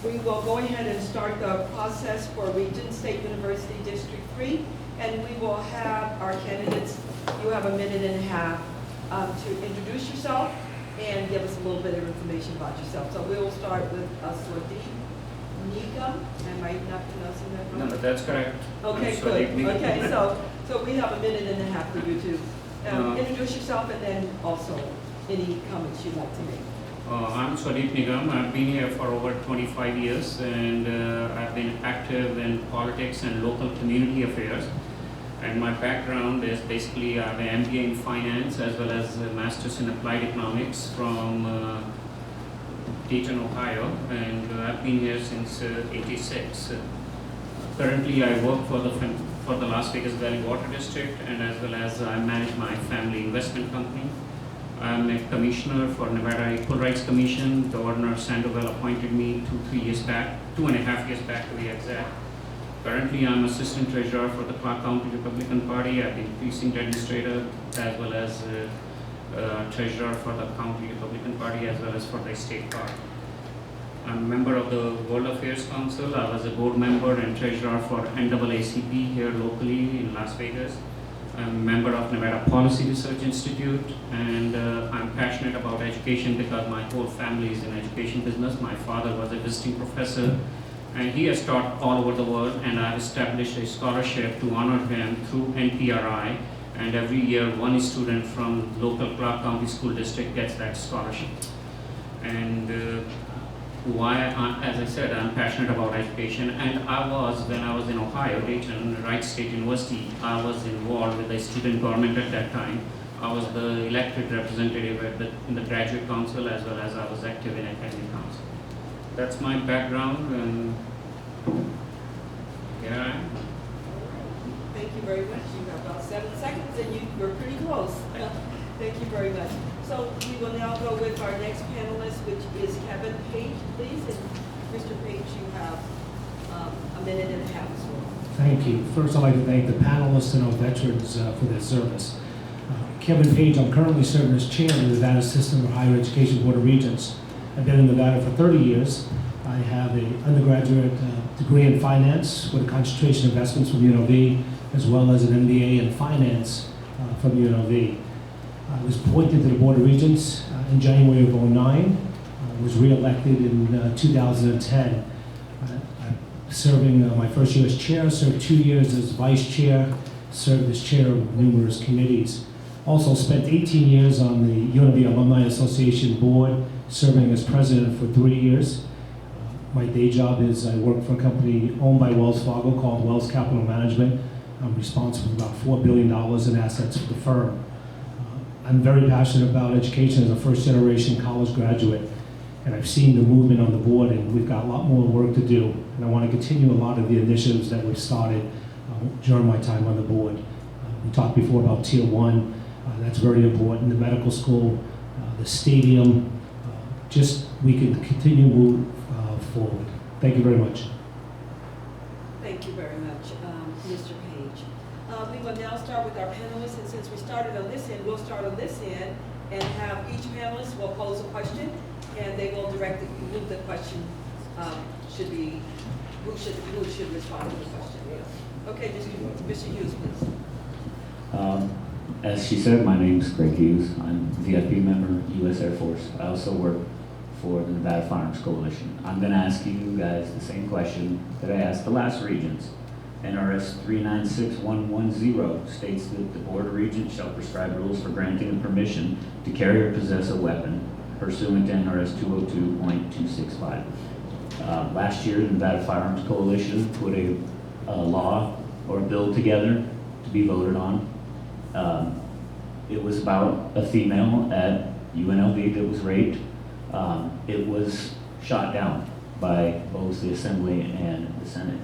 We will go ahead and start the process for Regent State University District 3, and we will have our candidates, you have a minute and a half to introduce yourself and give us a little bit of information about yourself. So we will start with Swadeep Nigam. Am I not pronouncing that right? No, that's correct. Okay, I'm good. Swadeep Nigam. Okay, so we have a minute and a half for you to introduce yourself and then also any comments you'd like to make. I'm Swadeep Nigam. I've been here for over 25 years, and I've been active in politics and local community affairs. And my background is basically I have an MBA in finance as well as a master's in applied economics from Dayton, Ohio, and I've been here since '86. Currently, I work for the Las Vegas Valley Water District, and as well as I manage my family investment company. I'm a commissioner for Nevada Equal Rights Commission. Governor Sandoval appointed me 2.5 years back to be exact. Currently, I'm assistant treasurer for the Clark County Republican Party. I've been precinct administrator as well as treasurer for the County Republican Party as well as for the state party. I'm a member of the World Affairs Council. I was a board member and treasurer for NAACP here locally in Las Vegas. I'm a member of Nevada Policy Research Institute, and I'm passionate about education because my whole family is in education business. My father was a visiting professor, and he has taught all over the world, and I've established a scholarship to honor him through NPRI, and every year one student from local Clark County School District gets that scholarship. And as I said, I'm passionate about education, and when I was in Ohio, Dayton, Wright State University, I was involved with the student government at that time. I was the elected representative in the graduate council as well as I was active in academic council. That's my background, and here I am. Thank you very much. You have about 7 seconds, and you were pretty close. Thank you very much. So we will now go with our next panelist, which is Kevin Page, please. And Mr. Page, you have a minute and a half as well. Thank you. First, I'd like to thank the panelists and our veterans for their service. Kevin Page, I'm currently serving as chair of the Nevada System of Higher Education Board of Regents. I've been in Nevada for 30 years. I have an undergraduate degree in finance with a concentration in investments from UNLV, as well as an MBA in finance from UNLV. I was appointed to the Board of Regents in January of '09. I was re-elected in 2010. Serving my first year as chair, served 2 years as vice chair, served as chair of numerous committees. Also spent 18 years on the UNLV Alumni Association board, serving as president for 3 years. My day job is I work for a company owned by Wells Fargo called Wells Capital Management. I'm responsible for about $4 billion in assets for the firm. I'm very passionate about education as a first-generation college graduate, and I've seen the movement on the board, and we've got a lot more work to do, and I want to continue a lot of the initiatives that we've started during my time on the board. We talked before about Tier 1, that's very important, the medical school, the stadium, just we can continue to move forward. Thank you very much. Thank you very much, Mr. Page. We will now start with our panelists, and since we started on this end, we'll start on this end and have each panelist will pose a question, and they will direct who the question should be, who should respond to the question. Okay, Mr. Hughes, please. As she said, my name is Greg Hughes. I'm a VIP member, U.S. Air Force. I also work for the Nevada Firearms Coalition. I'm going to ask you guys the same question that I asked the last regents. NRS 396110 states that the Board of Regents shall prescribe rules for granting the permission to carry or possess a weapon pursuant to NRS 202.265. Last year, the Nevada Firearms Coalition put a law or a bill together to be voted on. It was about a female at UNLV that was raped. It was shot down by both the Assembly and the Senate.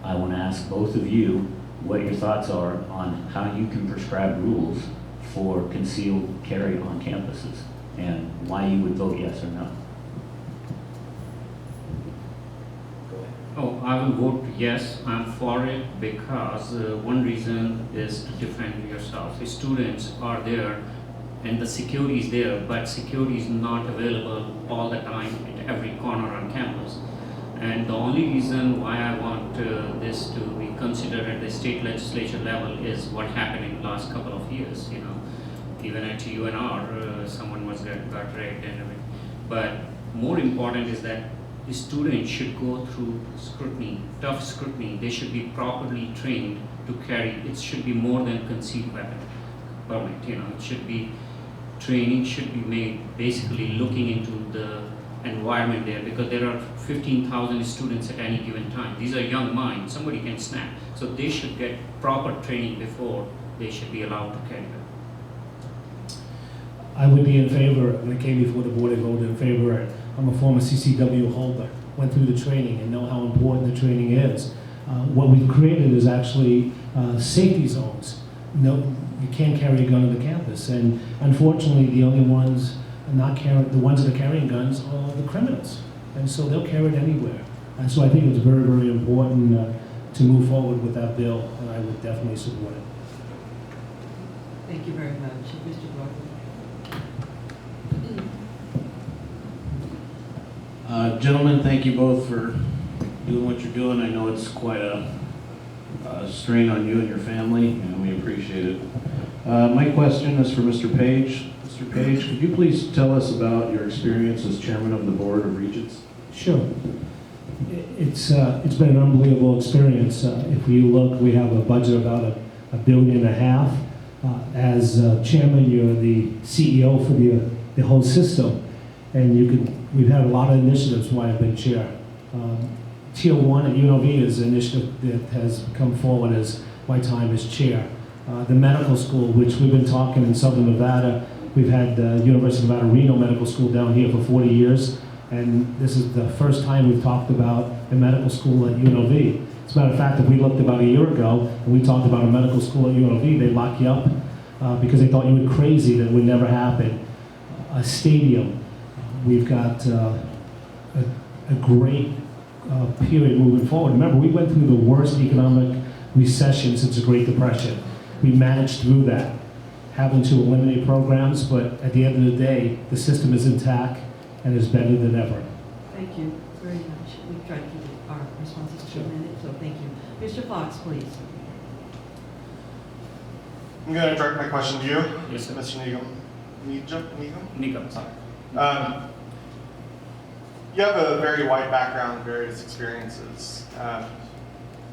I want to ask both of you what your thoughts are on how you can prescribe rules for concealed carry on campuses and why you would vote yes or no. Go ahead. Oh, I will vote yes. I'm for it because one reason is to defend yourself. The students are there and the security is there, but security is not available all the time at every corner on campus. And the only reason why I want this to be considered at the state legislature level is what happened in the last couple of years. You know, even at UNR, someone got raped and everything. But more important is that the students should go through scrutiny, tough scrutiny. They should be properly trained to carry. It should be more than concealed weapon permit. You know, it should be training should be made basically looking into the environment there, because there are 15,000 students at any given time. These are young minds. Somebody can snap. So they should get proper training before they should be allowed to carry them. I would be in favor, when it came before the board, I voted in favor. I'm a former CCW holder, went through the training and know how important the training is. What we've created is actually safety zones. No, you can't carry a gun on the campus, and unfortunately, the only ones not carrying, the ones that are carrying guns are the criminals, and so they'll carry it anywhere. And so I think it's very, very important to move forward with that bill, and I would definitely support it. Thank you very much. Mr. Gordon. Gentlemen, thank you both for doing what you're doing. I know it's quite a strain on you and your family, and we appreciate it. My question is for Mr. Page. Mr. Page, could you please tell us about your experience as chairman of the Board of Regents? Sure. It's been an unbelievable experience. If you look, we have a budget of about $1.5 billion. As chairman, you're the CEO for the whole system, and we've had a lot of initiatives while I've been chair. Tier 1 at UNLV is an initiative that has come forward as my time as chair. The medical school, which we've been talking in Southern Nevada, we've had the University of Nevada Reno Medical School down here for 40 years, and this is the first time we've talked about a medical school at UNLV. As a matter of fact, if we looked about a year ago and we talked about a medical school at UNLV, they'd lock you up because they thought you were crazy, that it would never happen. A stadium. We've got a great period moving forward. Remember, we went through the worst economic recession since the Great Depression. We managed through that, having to eliminate programs, but at the end of the day, the system is intact and is better than ever. Thank you very much. We've tried to keep our responses to a minute, so thank you. Mr. Fox, please. I'm going to direct my question to you, Yes, sir. Mr. Nigam. Nigam. Sorry. You have a very wide background, various experiences.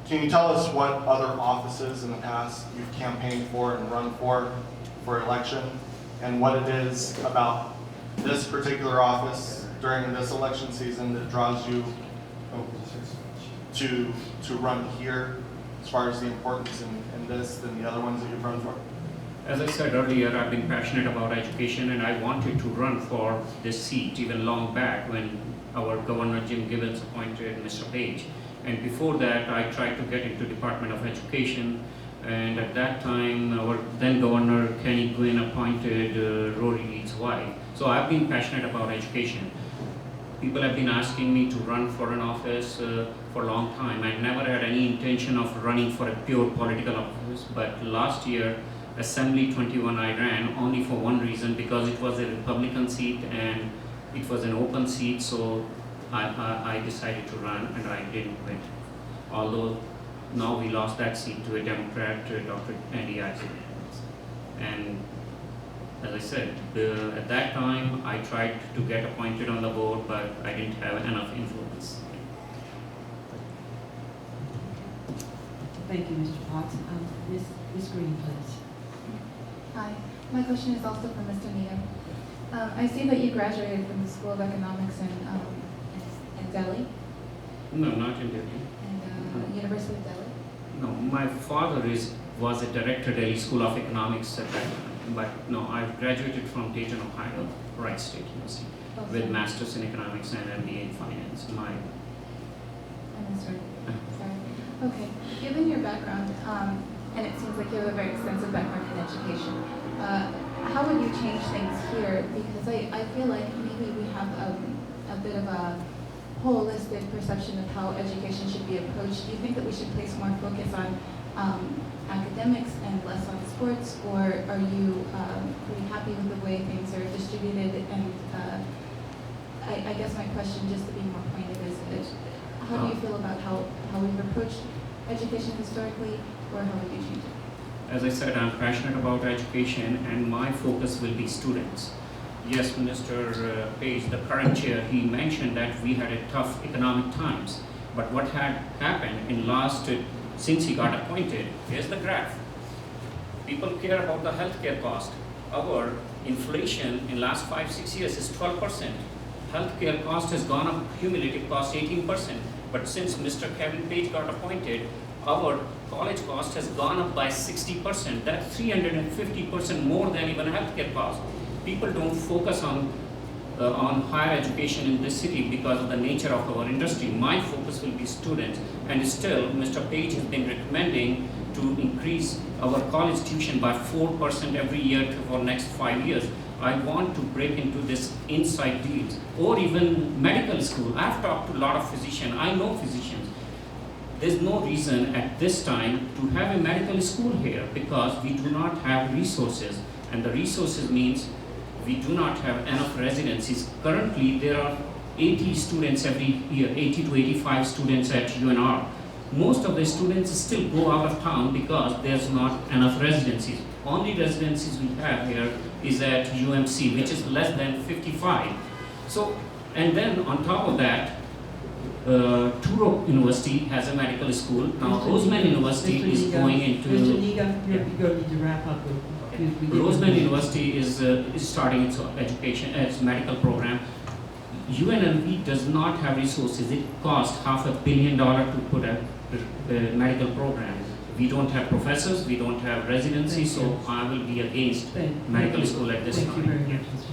Can you tell us what other offices in the past you've campaigned for and run for election, and what it is about this particular office during this election season that draws you to run here, as far as the importance in this than the other ones that you've run for? As I said earlier, I've been passionate about education, and I wanted to run for this seat even long back when our Governor Jim Gibbons appointed Mr. Page. And before that, I tried to get into Department of Education, and at that time, our then Governor Kenny Gwynn appointed Rory Reid's wife. So I've been passionate about education. People have been asking me to run for an office for a long time. I never had any intention of running for a pure political office, but last year, Assembly 21, I ran only for one reason, because it was a Republican seat and it was an open seat, so I decided to run, and I didn't win. Although now we lost that seat to a Democrat, Dr. Andy Isaac. And as I said, at that time I tried to get appointed on the board, but I didn't have enough influence. Thank you, Mr. Fox. Ms. Green, please. Hi, my question is also for Mr. Nigam. I see that you graduated from the School of Economics in Delhi No, not in Delhi. and University of Delhi. No, my father was a director at Delhi School of Economics at that time, but no, I graduated from Dayton, Ohio, Wright State University, with Masters in Economics and MBA in Finance. I'm sorry. Okay, given your background, and it seems like you have a very extensive background in education, how would you change things here? Because I feel like maybe we have a bit of a holistic perception of how education should be approached. Do you think that we should place more focus on academics and less on sports, or are you pretty happy with the way things are distributed? And I guess my question, just to be more pointed, is feel about how we've approached education historically, or how would you change it? As I said, I'm passionate about education and my focus will be students. Yes, Mr. Page, the current chair, he mentioned that we had a tough economic times. But what had happened in since he got appointed, here's the graph. People care about the healthcare cost. Our inflation in last 5-6 years is 12%. Healthcare cost has gone up, cumulative cost 18%. But since Mr. Kevin Page got appointed, our college cost has gone up by 60%. That's 350% more than even healthcare cost. People don't focus on higher education in this city because of the nature of our industry. My focus will be students, and still Mr. Page has been recommending to increase our college tuition by 4% every year for next 5 years. I want to break into this inside deals, or even medical school. I've talked to a lot of physicians, I know physicians. There's no reason at this time to have a medical school here because we do not have resources, and the resources means we do not have enough residencies. Currently, there are 80 students every year, 80 to 85 students at UNR. Most of the students still go out of town because there's not enough residencies. Only residencies we have here is at UMC, which is less than 55. So, and then on top of that, Truro University has a medical school. Now, Roseman University is going into... Mr. Nigam, you're going to need to wrap up. Roseman University is starting its education, its medical program. UNLV does not have resources. It costs $500 million to put a medical program. We don't have professors, we don't have residency, so I will be against medical school at this time. Thank you very much, Mr.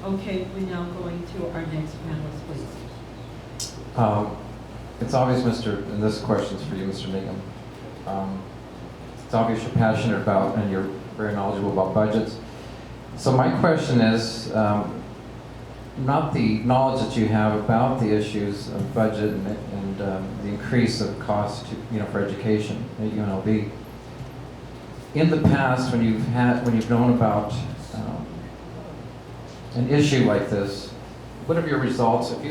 Nigam. Okay, we're now going to our next panelist, please. It's obvious, and this question's for you, Mr. Nigam. It's obvious you're passionate about, and you're very knowledgeable about budgets. So my question is, not the knowledge that you have about the issues of budget and the increase of cost, for education at UNLV. In the past, when you've known about an issue like this, what are your results? If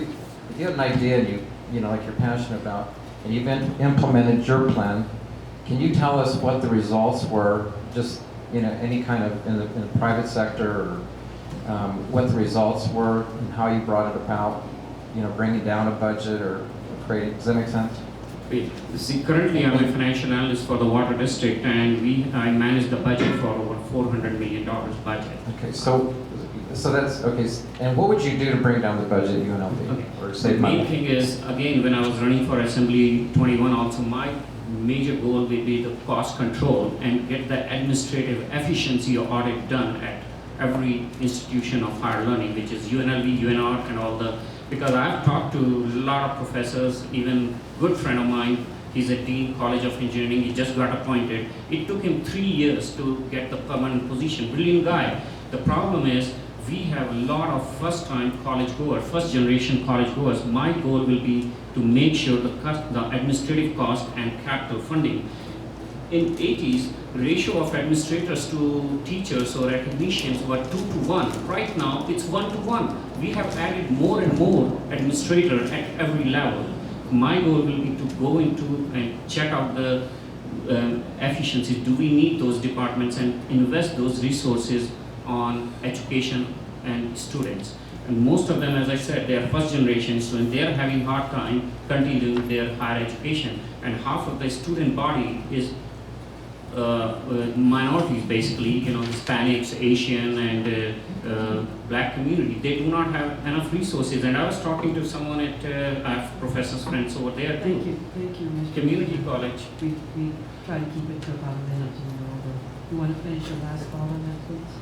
you have an idea and like you're passionate about, and you've implemented your plan, can you tell us what the results were? Just any kind of in the private sector, or what the results were and how you brought it about, bringing down a budget or creating, does that make sense? See, currently I'm a financial analyst for the water district, and I manage the budget for over $400 million budget. Okay, so that's, okay, and what would you do to bring down the budget at UNLV? Okay. Or save the money? main thing is, again, when I was running for Assembly 21 also, my major goal will be the cost control and get the administrative efficiency audit done at every institution of higher learning, which is UNLV, UNR, and all the, because I've talked to a lot of professors, even good friend of mine, he's a dean, College of Engineering, he just got appointed. It took him 3 years to get the permanent position, brilliant guy. The problem is, we have a lot of first-time college goers, first-generation college goers. My goal will be to make sure the administrative cost and capital funding. In 80s, ratio of administrators to teachers or academicians were 2 to 1. Right now, it's 1 to 1. We have added more and more administrators at every level. My goal will be to go into and check out the efficiencies. Do we need those departments and invest those resources on education and students? And most of them, as I said, they are first generation students. They are having hard time continuing their higher education. And half of the student body is minorities, basically, Hispanics, Asian, and black community. They do not have enough resources. And I was talking to someone at, I have professors' friends over there. Thank you, Mr. Community Nigam. college. We try to keep it to about a minute and over. You want to finish your last thought on that, please?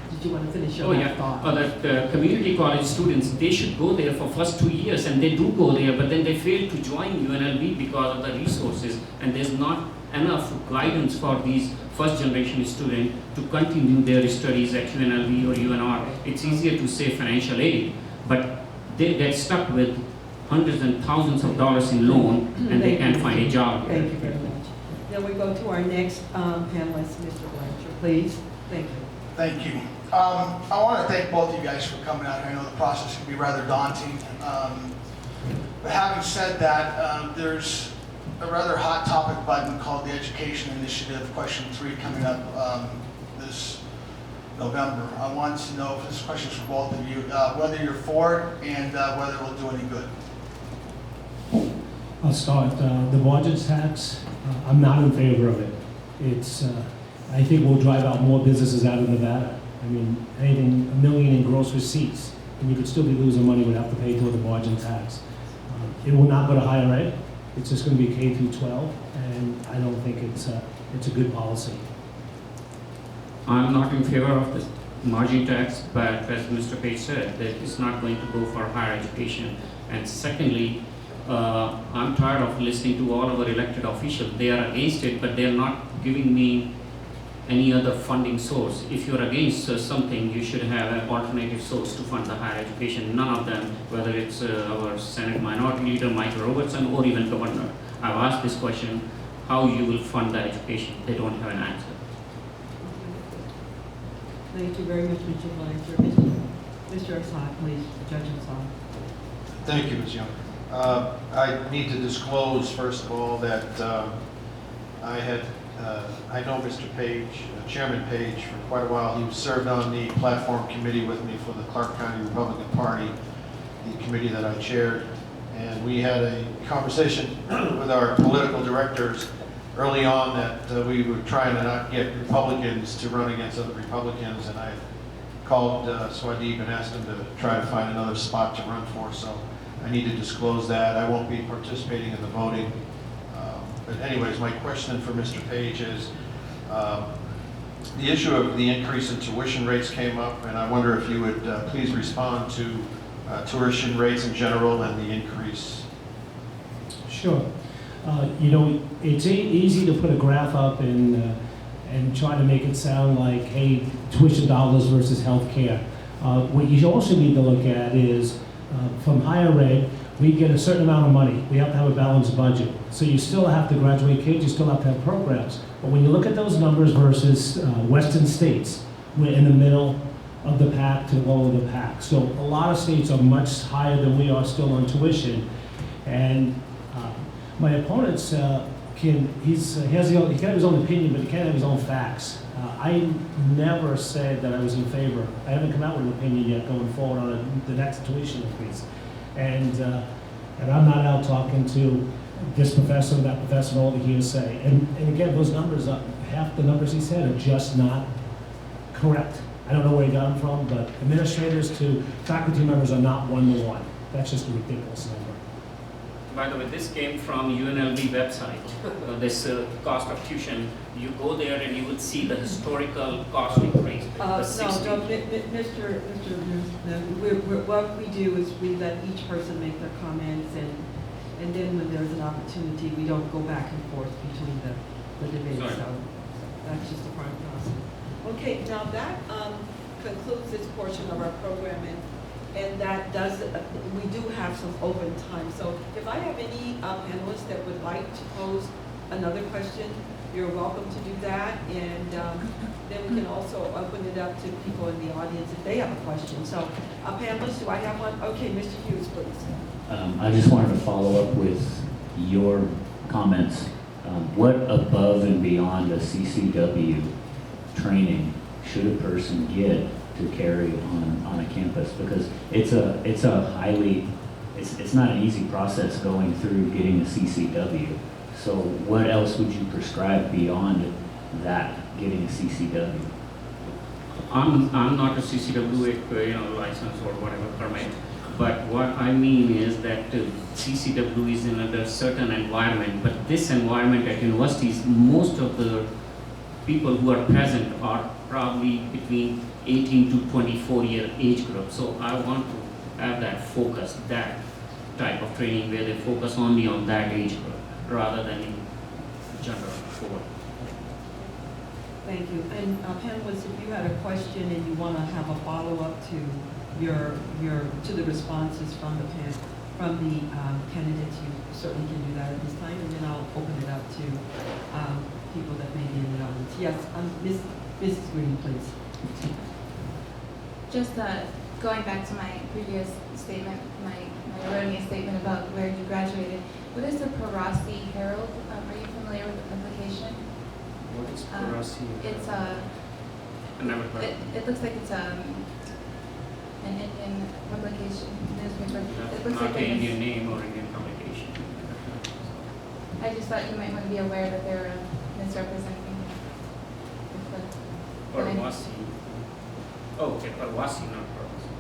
Did you want to finish your last thought? That community college students, they should go there for first 2 years, and they do go there, but then they fail to join UNLV because of the resources, and there's not enough guidance for these first generation students to continue their studies at UNLV or UNR. It's easier to say financial aid, but they get stuck with hundreds and thousands of dollars in loan, and they can't find a job. Thank you very much. Then we go to our next panelist, Mr. Blanchard, please. Thank you. Thank you. I want to thank both of you guys for coming out here. I know the process can be rather daunting. But having said that, there's a rather hot topic button called the Education Initiative, question 3, coming up this November. I want to know, if this question is for both of you, whether you're for it and whether it will do any good. I'll start. The budget tax, I'm not in favor of it. It's, I think we'll drive out more businesses out of Nevada. I mean, anything, $1 million in gross receipts, and you could still be losing money, would have to pay toward the margin tax. It will not go to higher ed. It's just going to be K through 12, and I don't think it's a good policy. I'm not in favor of this margin tax, but as Mr. Page said, that it's not going to go for higher education. And secondly, I'm tired of listening to all our elected officials. They are against it, but they're not giving me any other funding source. If you're against something, you should have an alternative source to fund the higher education. None of them, whether it's our Senate Minority Leader, Michael Robertson, or even Governor. I've asked this question, how you will fund the education. They don't have an answer. Thank you very much, Mr. Blanchard. Mr. Assad, please, Judge Assad. Thank you, Ms. Young. I need to disclose, first of all, that I know Mr. Page, Chairman Page, for quite a while. He served on the platform committee with me for the Clark County Republican Party, the committee that I chaired. And we had a conversation with our political directors early on that we were trying to not get Republicans to run against other Republicans. And I called Swadeep and asked him to try to find another spot to run for. So I need to disclose that. I won't be participating in the voting. But anyways, my question for Mr. Page is, the issue of the increase in tuition rates came up, and I wonder if you would please respond to tuition rates in general and the increase. Sure. You know, it's easy to put a graph up and try to make it sound like, hey, tuition dollars versus health care. What you also need to look at is, from higher ed, we get a certain amount of money. We have to have a balanced budget. So you still have to graduate kids, you still have to have programs. But when you look at those numbers versus Western states, we're in the middle of the pack to lower the pack. So a lot of states are much higher than we are still on tuition. And my opponent's he can have his own opinion, but he can't have his own facts. I never said that I was in favor. I haven't come out with an opinion yet going forward on the next tuition increase. And I'm not out talking to this professor, that professor, and all the hearsay. And again, those numbers, half the numbers he said are just not correct. I don't know where he got them from, but administrators to faculty members are not one-to-one. That's just a ridiculous number. By the way, this came from UNLV website, this cost of tuition. You go there and you will see the historical cost increase. What we do is we let each person make their comments, and then when there's an opportunity, we don't go back and forth between the debates. So that's just the part process. Okay, now that concludes this portion of our program, and that does, we do have some open time. So if I have any panelists that would like to pose another question, you're welcome to do that. And then we can also open it up to people in the audience if they have a question. So panelists, do I have one? Okay, Mr. Hughes, please. I just wanted to follow up with your comments. What above and beyond a CCW training should a person get to carry on a campus? Because it's not an easy process going through getting a CCW. So what else would you prescribe beyond that, getting a CCW? I'm not a CCW license or whatever permit, but what I mean is that CCW is in a certain environment, but this environment at universities, most of the people who are present are probably between 18 to 24-year age group. So I want to have that focus, that type of training where they focus only on that age group rather than in general forward. Thank you. And panelists, if you had a question and you want to have a follow-up to to the responses from the candidates, you certainly can do that at this time, and then I'll open it up to people that may be in the audience. Yes, Mrs. Green, please. Just going back to my previous statement, my erroneous statement about Rossi Herald. Are you familiar with the publication? What is Rossi? It's I never heard. it looks like it's an Indian publication newspaper. It looks Not like an it's- Indian name or Indian publication. I just thought you might want to be aware that they're misrepresenting the Parvasi. Oh, okay, Parvasi, not Parvasi.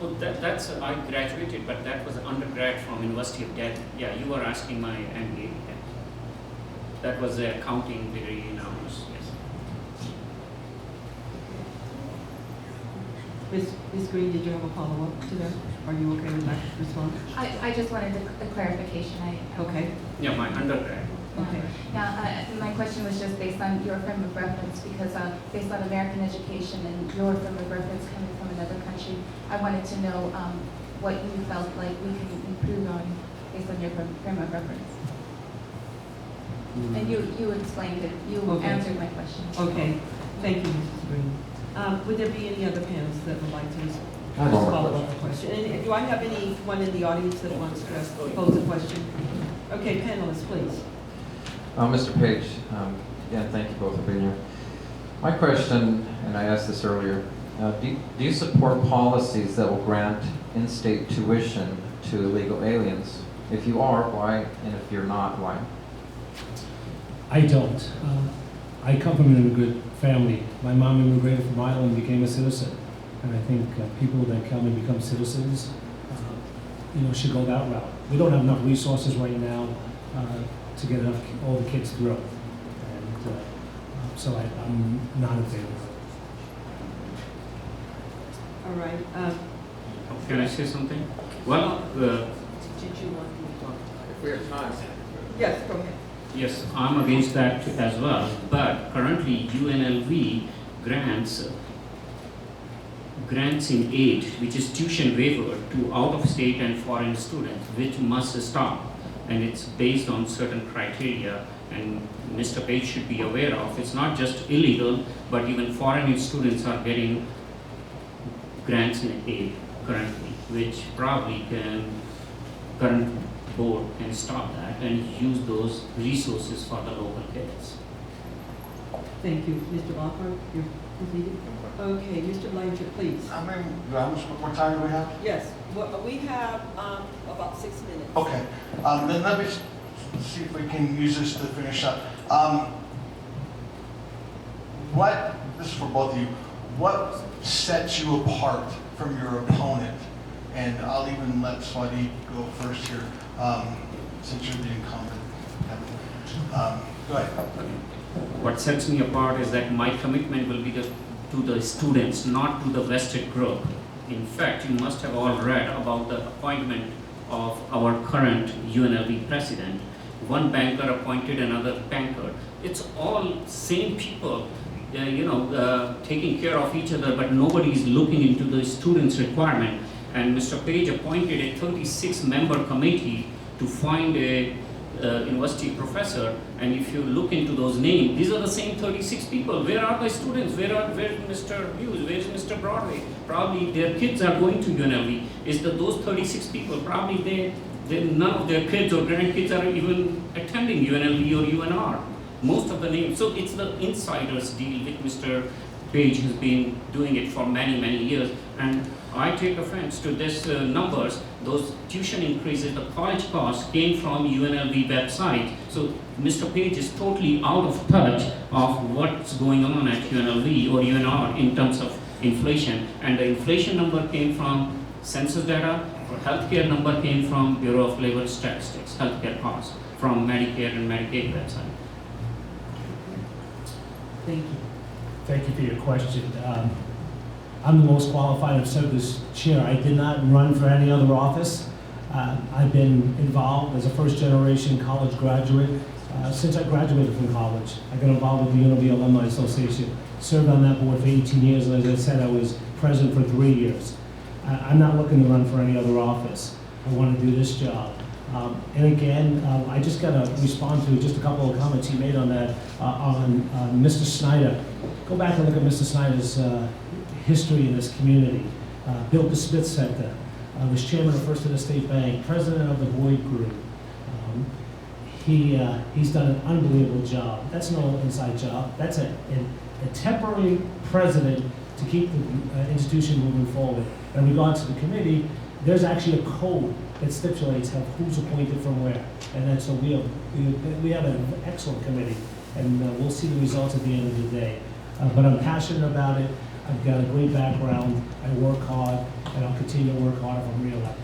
Oh, that's, I graduated, but that was undergrad from University of Delhi. Yeah, you were asking my MBA. Yeah. That was the accounting degree in ours, yes. Ms. Green, did you have a follow-up to that? Are you okay with that response? I just wanted a clarification. Okay, Yeah, my undergrad. okay. Yeah, my question was just based on your frame of reference, because based on American education and your frame of reference coming from another country, I wanted to know what you felt like we can improve on based on your frame of reference. And you explained it, you Okay. answered my question. Okay, thank you, Mrs. Green. Would there be any other panels that would like to I have one more follow up the question? And do I have anyone in the audience that wants to pose a question? Okay, panelists, please. Mr. Page, again, thank you both for being here. My question, and I asked this earlier, do you support policies that will grant in-state tuition to illegal aliens? If you are, why? And if you're not, why? I don't. I come from an immigrant family. My mom immigrated from Ireland and became a citizen. And I think people that come and become citizens, should go that route. We don't have enough resources right now to get all the kids through. And so I'm not in favor of it. All right. Can I say something? Well, Did you want to talk? If we have time. Yes, go ahead. yes, I'm against that as well, but currently UNLV grants in aid, which is tuition waiver to out-of-state and foreign students, which must stop. And it's based on certain criteria, and Mr. Page should be aware of. It's not just illegal, but even foreign students are getting grants in aid currently, which probably current board can stop that and use those resources for the local kids. Thank you. Mr. Lockhart, you're completed? Okay, Mr. Blanchard, please. How much more time do we have? Yes, well, we have about 6 minutes. Okay, then let me see if we can use this to finish up. This is for both of you, what sets you apart from your opponent? And I'll even let Swadeep go first here, since you're the incumbent. Go ahead. What sets me apart is that my commitment will be to the students, not to the vested group. In fact, you must have all read about the appointment of our current UNLV president. One banker appointed another banker. It's all same people, taking care of each other, but nobody is looking into the students' requirement. And Mr. Page appointed a 36-member committee to find a university professor, and if you look into those names, these are the same 36 people. Where are the students? Where's Mr. Hughes? Where's Mr. Broadway? Probably their kids are going to UNLV. Is that those 36 people? Probably none of their kids or grandkids are even attending UNLV or UNR. Most of the names. So it's the insiders deal with Mr. Page, who's been doing it for many, many years. And I take offense to this numbers. Those tuition increases, the college costs came from UNLV website. So Mr. Page is totally out of touch of what's going on at UNLV or UNR in terms of inflation. And the inflation number came from census data, or healthcare number came from Bureau of Labor Statistics, healthcare costs from Medicare and Medicaid website. Thank you. Thank you for your question. I'm the most qualified to serve this chair. I did not run for any other office. I've been involved as a first-generation college graduate since I graduated from college. I got involved with the Univerity Alumni Association, served on that board for 18 years, and as I said, I was president for 3 years. I'm not looking to run for any other office. I want to do this job. And again, I just got to respond to just a couple of comments he made on that, on Mr. Snyder. Go back and look at Mr. Snyder's history in this community. built the Smith Center, was chairman of First Interstate Bank, president of the Boyd Group. He's done an unbelievable job. That's no inside job. That's a temporary president to keep the institution moving forward. In regards to the committee, there's actually a code that stipulates who's appointed from where. And then so we have an excellent committee, and we'll see the results at the end of the day. But I'm passionate about it. I've got a great background. I work hard, and I'll continue to work hard if I'm reelected.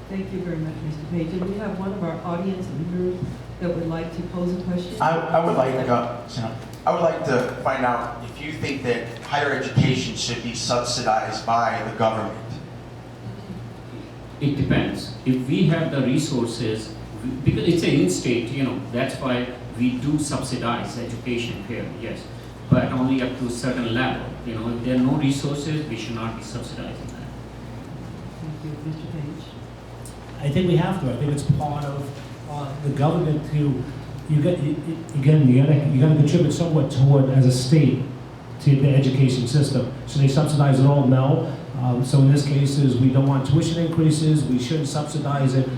Thank you very much, Mr. Page. And we have one of our audience members that would like to pose a question. I would like to find out if you think that higher education should be subsidized by the government. It depends. If we have the resources, because it's an in-state, that's why we do subsidize education here, yes. But only up to a certain level. If there are no resources, we should not be subsidizing that. Thank you, Mr. Page. I think we have to. I think it's part of the government to, you got to contribute somewhat toward, as a state, to the education system. Should they subsidize it all? No. So in this case, we don't want tuition increases. We shouldn't subsidize it.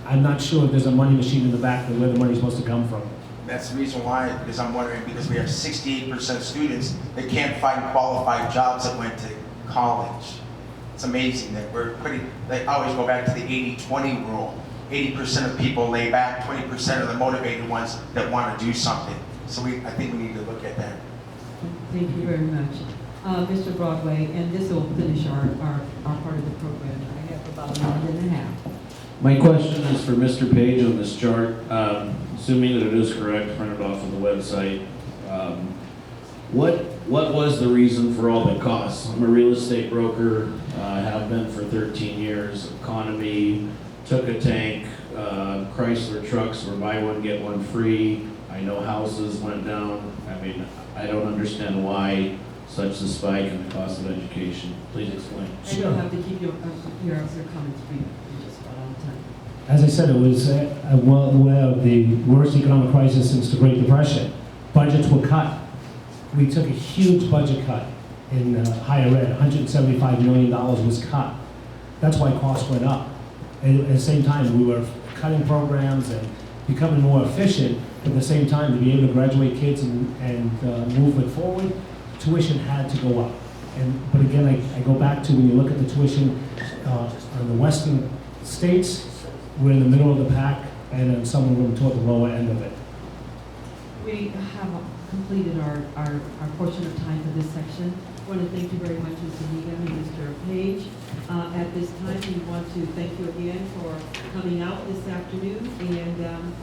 I'm not sure if there's a money machine in the back of where the money's supposed to come from. That's the reason why, because I'm wondering, because we have 68% of students that can't find qualified jobs that went to college. It's amazing that we're putting, they always go back to the 80-20 rule. 80% of people lay back, 20% are the motivated ones that want to do something. So I think we need to look at that. Thank you very much. Mr. Broadway, and this will finish our part of the program. I have about a minute and a half. My question is for Mr. Page on this chart. Assuming that it is correct, printed off of the website, what was the reason for all the costs? I'm a real estate broker, have been for 13 years. Economy, took a tank, Chrysler trucks were buy one, get one free. I know houses went down. I don't understand why such a spike in the cost of education. Please explain. And you'll have to keep your comments brief. You're just about out of time. As I said, it was the worst economic crisis since the Great Depression. Budgets were cut. We took a huge budget cut in higher ed. $175 million was cut. That's why costs went up. And at the same time, we were cutting programs and becoming more efficient. At the same time, to be able to graduate kids and move it forward, tuition had to go up. But again, I go back to when you look at the tuition on the western states, we're in the middle of the pack, and then some of them toward the lower end of it. We have completed our portion of time for this section. I want to thank you very much, Mr. Nigam and Mr. Page. At this time, we want to thank you again for coming out this afternoon, and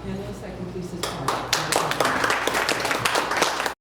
panelists, that completes this part.